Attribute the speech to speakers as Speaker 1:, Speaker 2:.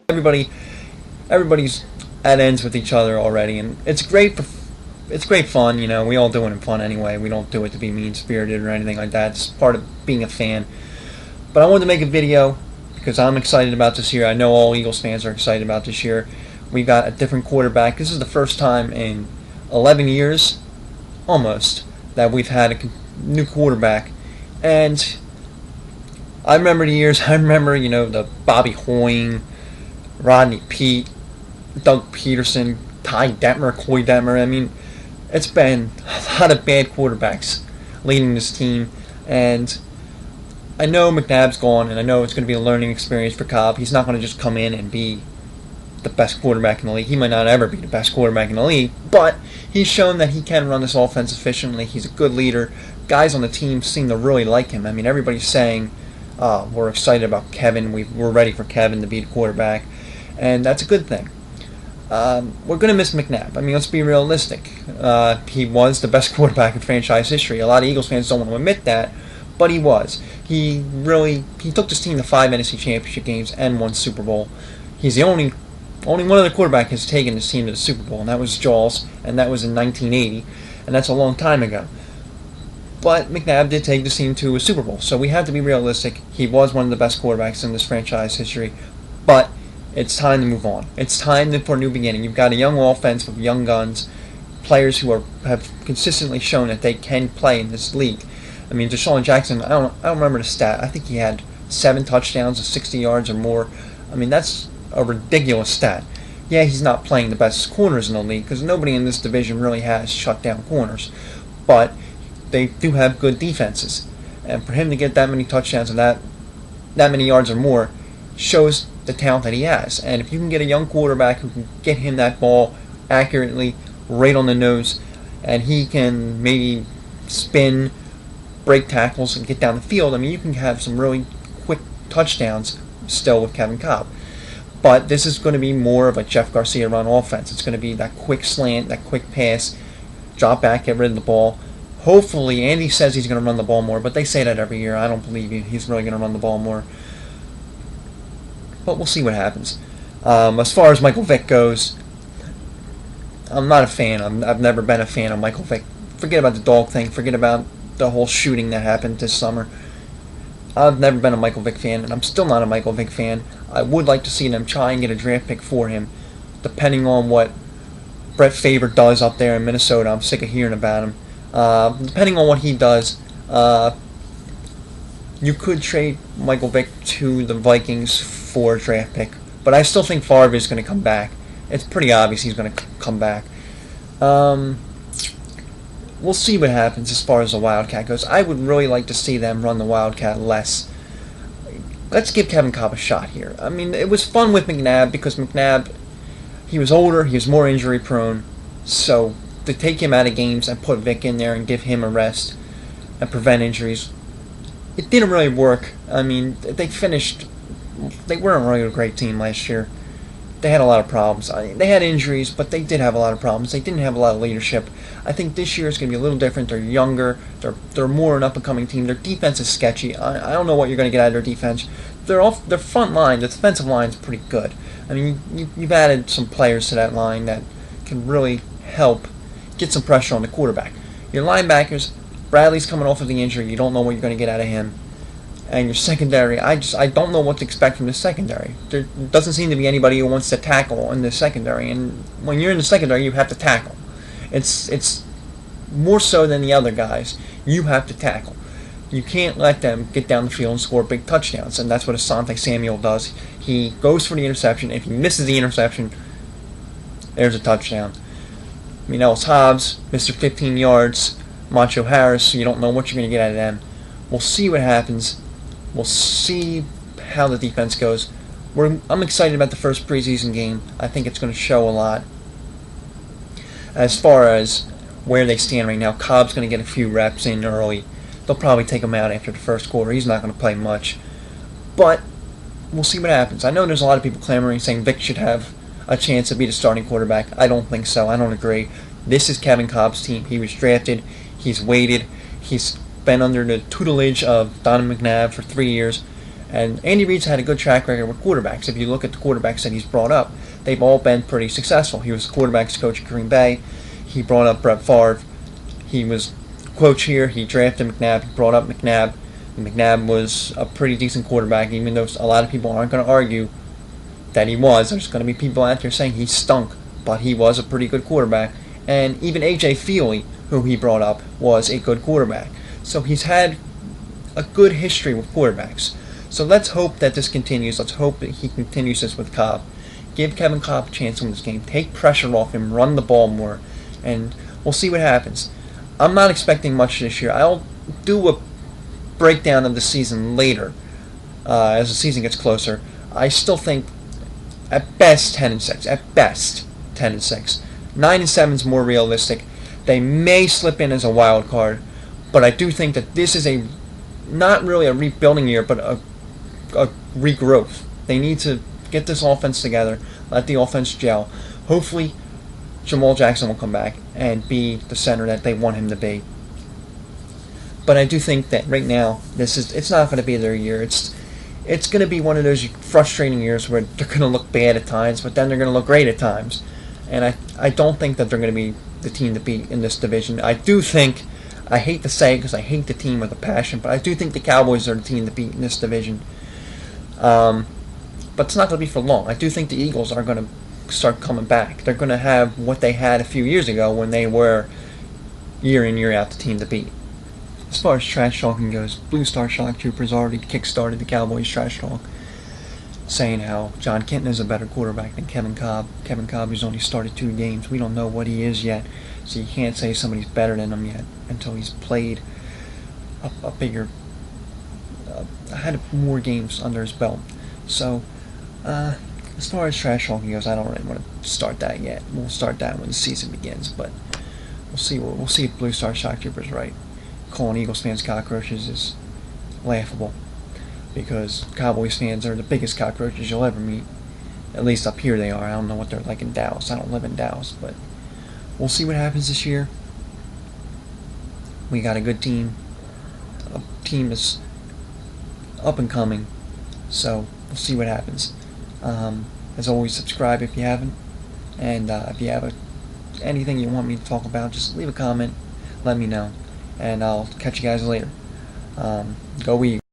Speaker 1: Everybody's at ends with each other already, and it's great fun. You know, we all do it in fun anyway. We don't do it to be mean spirited or anything like that. It's part of being a fan. But I wanted to make a video because I'm excited about this year. I know all Eagles fans are excited about this year. We got a different quarterback. This is the first time in 11 years, almost, that we've had a new quarterback. And I remember the years. I remember, the Bobby Hoying, Rodney Peete, Doug Peterson, Ty Detmer, Coy Detmer. I mean, it's been a lot of bad quarterbacks leading this team. And I know McNabb's gone, and I know it's going to be a learning experience for Cobb. He's not going to just come in and be the best quarterback in the league. He might not ever be the best quarterback in the league, but he's shown that he can run this offense efficiently. He's a good leader. Guys on the team seem to really like him. I mean, everybody's saying, we're excited about Kevin. We're ready for Kevin to be the quarterback, and that's a good thing. We're going to miss McNabb. I mean, let's be realistic. He was the best quarterback in franchise history. A lot of Eagles fans don't want to admit that, but he was. He took this team to 5 NFC Championship games and won Super Bowl. He's the only one other quarterback has taken this team to the Super Bowl, and that was Jaws, and that was in 1980, and that's a long time ago. But McNabb did take this team to a Super Bowl, so we have to be realistic. He was one of the best quarterbacks in this franchise history, but it's time to move on. It's time for a new beginning. You've got a young offense with young guns, players who have consistently shown that they can play in this league. I mean, Deshaun Jackson, I don't remember the stat. I think he had 7 touchdowns of 60 yards or more. I mean, that's a ridiculous stat. Yeah, he's not playing the best corners in the league because nobody in this division really has shut down corners, but they do have good defenses, and for him to get that many touchdowns and that many yards or more shows the talent that he has. And if you can get a young quarterback who can get him that ball accurately, right on the nose, and he can maybe spin, break tackles, and get down the field, I mean, you can have some really quick touchdowns still with Kevin Cobb. But this is going to be more of a Jeff Garcia run offense. It's going to be that quick slant, that quick pass, drop back, get rid of the ball. Hopefully, Andy says he's going to run the ball more, but they say that every year. I don't believe he's really going to run the ball more. But we'll see what happens. As far as Michael Vick goes, I'm not a fan. I've never been a fan of Michael Vick. Forget about the dog thing. Forget about the whole shooting that happened this summer. I've never been a Michael Vick fan, and I'm still not a Michael Vick fan. I would like to see them try and get a draft pick for him, depending on what Brett Favre does up there in Minnesota. I'm sick of hearing about him. Depending on what he does, you could trade Michael Vick to the Vikings for a draft pick, but I still think Favre is going to come back. It's pretty obvious he's going to come back. We'll see what happens as far as the Wildcat goes. I would really like to see them run the Wildcat less. Let's give Kevin Cobb a shot here. I mean, it was fun with McNabb because McNabb, he was older, he was more injury prone, so to take him out of games and put Vic in there and give him a rest and prevent injuries, it didn't really work. I mean, they weren't really a great team last year. They had a lot of problems. They had injuries, but they did have a lot of problems. They didn't have a lot of leadership. I think this year is going to be a little different. They're younger. They're more an up-and-coming team. Their defense is sketchy. I don't know what you're going to get out of their defense. Their front line, the defensive line is pretty good. I mean, you've added some players to that line that can really help get some pressure on the quarterback. Your linebackers, Bradley's coming off of the injury. You don't know what you're going to get out of him. And your secondary, I don't know what to expect from the secondary. There doesn't seem to be anybody who wants to tackle in the secondary, and when you're in the secondary, you have to tackle. It's more so than the other guys. You have to tackle. You can't let them get down the field and score big touchdowns, and that's what Asante Samuel does. He goes for the interception. If he misses the interception, there's a touchdown. I mean, Ellis Hobbs, Mr. 15 yards, Macho Harris, you don't know what you're going to get out of them. We'll see what happens. We'll see how the defense goes. I'm excited about the first preseason game. I think it's going to show a lot. As far as where they stand right now, Cobb's going to get a few reps in early. They'll probably take him out after the first quarter. He's not going to play much. But we'll see what happens. I know there's a lot of people clamoring saying Vic should have a chance to be the starting quarterback. I don't think so. I don't agree. This is Kevin Cobb's team. He was drafted. He's waited. He's been under the tutelage of Donovan McNabb for 3 years, And Andy Reid's had a good track record with quarterbacks. If you look at the quarterbacks that he's brought up, they've all been pretty successful. He was the quarterbacks coach at Green Bay. He brought up Brett Favre. He was coach here. He drafted McNabb. He brought up McNabb. McNabb was a pretty decent quarterback, even though a lot of people aren't going to argue that he was. There's going to be people out there saying he stunk, but he was a pretty good quarterback. And even A.J. Feely, who he brought up, was a good quarterback. So he's had a good history with quarterbacks. So let's hope that this continues. Let's hope that he continues this with Cobb. Give Kevin Cobb a chance to win this game. Take pressure off him. Run the ball more. And we'll see what happens. I'm not expecting much this year. I'll do a breakdown of the season later as the season gets closer. I still think at best 10-6. At best 10-6. 9-7 is more realistic. They may slip in as a wild card, but I do think that this is not really a rebuilding year, but a regrowth. They need to get this offense together, let the offense gel. Hopefully, Jamal Jackson will come back and be the center that they want him to be. But I do think that right now, it's not going to be their year. It's going to be one of those frustrating years where they're going to look bad at times, but then they're going to look great at times. And I don't think that they're going to be the team to beat in this division. I do think, I hate to say it because I hate the team with a passion, but I do think the Cowboys are the team to beat in this division. But it's not going to be for long. I do think the Eagles are going to start coming back. They're going to have what they had a few years ago when they were year in, year out the team to beat. As far as trash talking goes, Blue Star Shock Troopers already kick-started the Cowboys trash talk, saying how John Kenton is a better quarterback than Kevin Cobb. Kevin Cobb has only started 2 games. We don't know what he is yet, so you can't say somebody's better than him yet until he's played a bigger, had more games under his belt. So, as far as trash talking goes, I don't really want to start that yet. We'll start that when the season begins, but we'll see. We'll see if Blue Star Shock Troopers right. Calling Eagles fans cockroaches is laughable, because Cowboys fans are the biggest cockroaches you'll ever meet. At least up here they are. I don't know what they're like in Dallas. I don't live in Dallas, but we'll see what happens this year. We got a good team. A team that's up and coming. So we'll see what happens. As always, subscribe if you haven't. And if you have anything you want me to talk about, just leave a comment. Let me know. And I'll catch you guys later. Go Eagles.